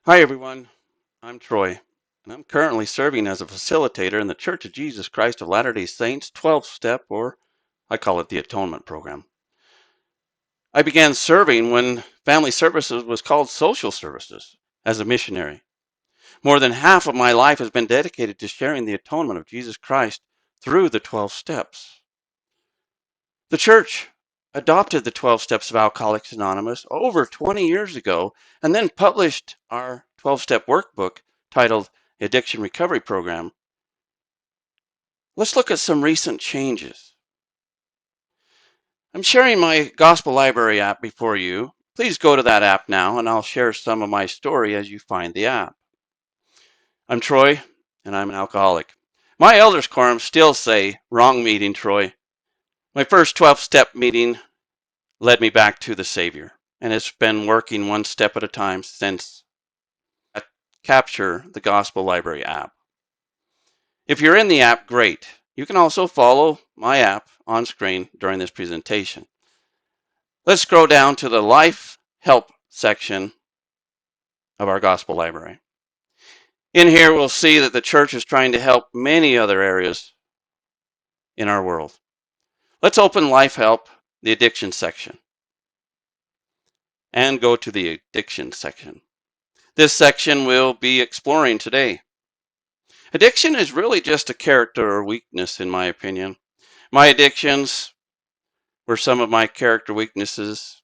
Hi everyone, I'm Troy, and I'm currently serving as a facilitator in the Church of Jesus Christ of Latter-day Saints 12-step, or I call it the Atonement program. I began serving when Family Services was called Social Services as a missionary. More than half of my life has been dedicated to sharing the atonement of Jesus Christ through the 12 steps. The church adopted the 12 steps of Alcoholics Anonymous over 20 years ago and then published our 12-step workbook titled Addiction Recovery Program. Let's look at some recent changes. I'm sharing my Gospel Library app before you. Please go to that app now and I'll share some of my story as you find the app. I'm Troy and I'm an alcoholic. My Elders Quorums still say, "Wrong meeting, Troy." My first 12-step meeting led me back to the Savior, and it's been working one step at a time since. Capture the Gospel Library app. If you're in the app, great. You can also follow my app on screen during this presentation. Let's scroll down to the Life Help section of our Gospel Library. In here, we'll see that the church is trying to help many other areas in our world. Let's open Life Help, the Addiction section, and go to the Addiction section. This section we'll be exploring today. Addiction is really just a character or weakness, in my opinion. My addictions were some of my character weaknesses,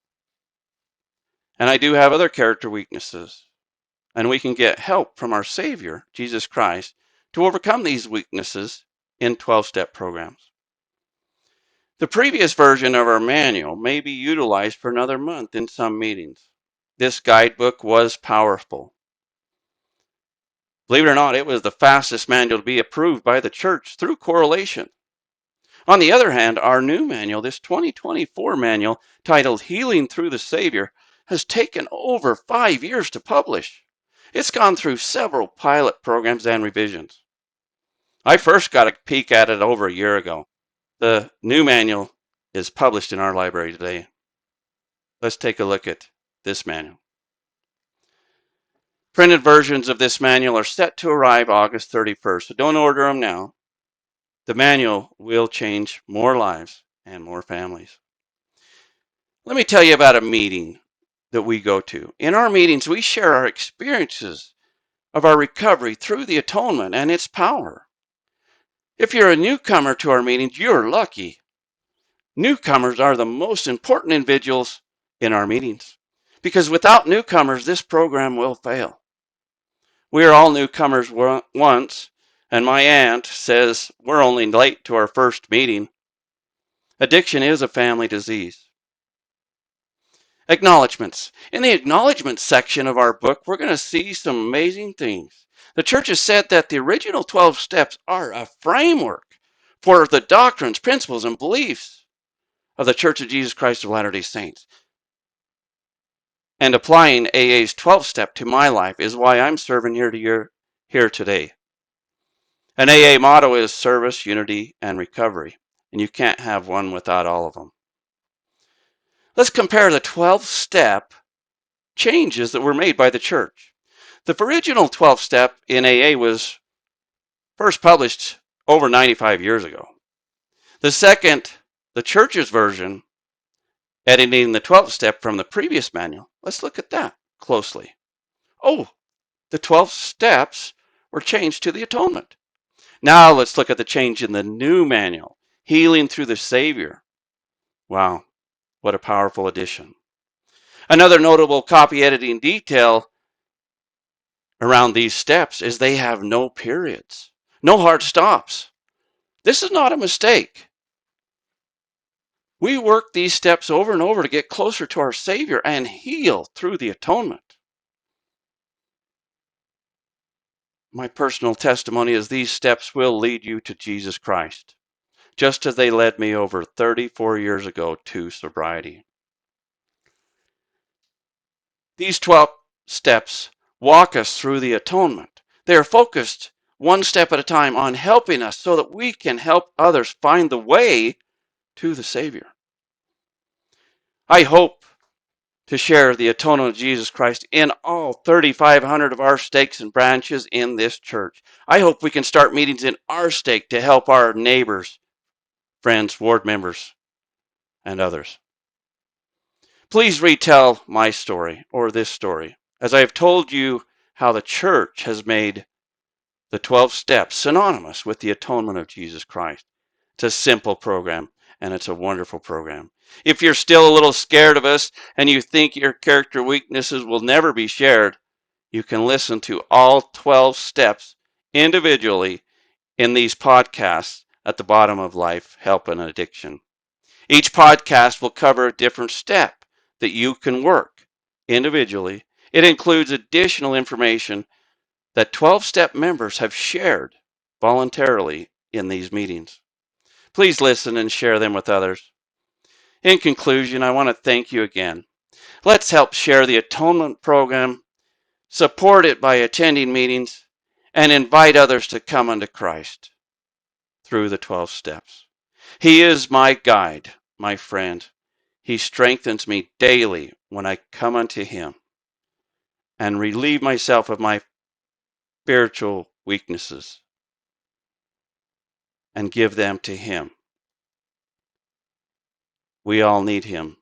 and I do have other character weaknesses. And we can get help from our Savior, Jesus Christ, to overcome these weaknesses in 12-step programs. The previous version of our manual may be utilized for another month in some meetings. This guidebook was powerful. Believe it or not, it was the fastest manual to be approved by the church through correlation. On the other hand, our new manual, this 2024 manual titled Healing Through the Savior, has taken over 5 years to publish. It's gone through several pilot programs and revisions. I first got a peek at it over a year ago. The new manual is published in our library today. Let's take a look at this manual. Printed versions of this manual are set to arrive August 31st, so don't order them now. The manual will change more lives and more families. Let me tell you about a meeting that we go to. In our meetings, we share our experiences of our recovery through the atonement and its power. If you're a newcomer to our meetings, you're lucky. Newcomers are the most important individuals in our meetings because without newcomers, this program will fail. We are all newcomers once, and my aunt says we're only late to our first meeting. Addiction is a family disease. Acknowledgements. In the acknowledgements section of our book, we're going to see some amazing things. The church has said that the original 12 steps are a framework for the doctrines, principles, and beliefs of the Church of Jesus Christ of Latter-day Saints. And applying AA's 12 step to my life is why I'm serving here today. An AA motto is service, unity, and recovery, and you can't have one without all of them. Let's compare the 12-step changes that were made by the church. The original 12-step in AA was first published over 95 years ago. The second, the church's version, editing the 12-step from the previous manual. Let's look at that closely. Oh, the 12 steps were changed to the atonement. Now let's look at the change in the new manual, Healing Through the Savior. Wow, what a powerful addition. Another notable copy editing detail around these steps is they have no periods, no hard stops. This is not a mistake. We work these steps over and over to get closer to our Savior and heal through the atonement. My personal testimony is these steps will lead you to Jesus Christ, just as they led me over 34 years ago to sobriety. These 12 steps walk us through the atonement. They are focused one step at a time on helping us so that we can help others find the way to the Savior. I hope to share the atonement of Jesus Christ in all 3,500 of our stakes and branches in this church. I hope we can start meetings in our stake to help our neighbors, friends, ward members, and others. Please retell my story or this story, as I have told you how the church has made the 12 steps synonymous with the atonement of Jesus Christ. It's a simple program, and it's a wonderful program. If you're still a little scared of us and you think your character weaknesses will never be shared, you can listen to all 12 steps individually in these podcasts at the bottom of Life, Help, and Addiction. Each podcast will cover a different step that you can work individually. It includes additional information that 12-step members have shared voluntarily in these meetings. Please listen and share them with others. In conclusion, I want to thank you again. Let's help share the Atonement program, support it by attending meetings, and invite others to come unto Christ through the 12 steps. He is my guide, my friend. He strengthens me daily when I come unto Him and relieve myself of my spiritual weaknesses and give them to Him. We all need Him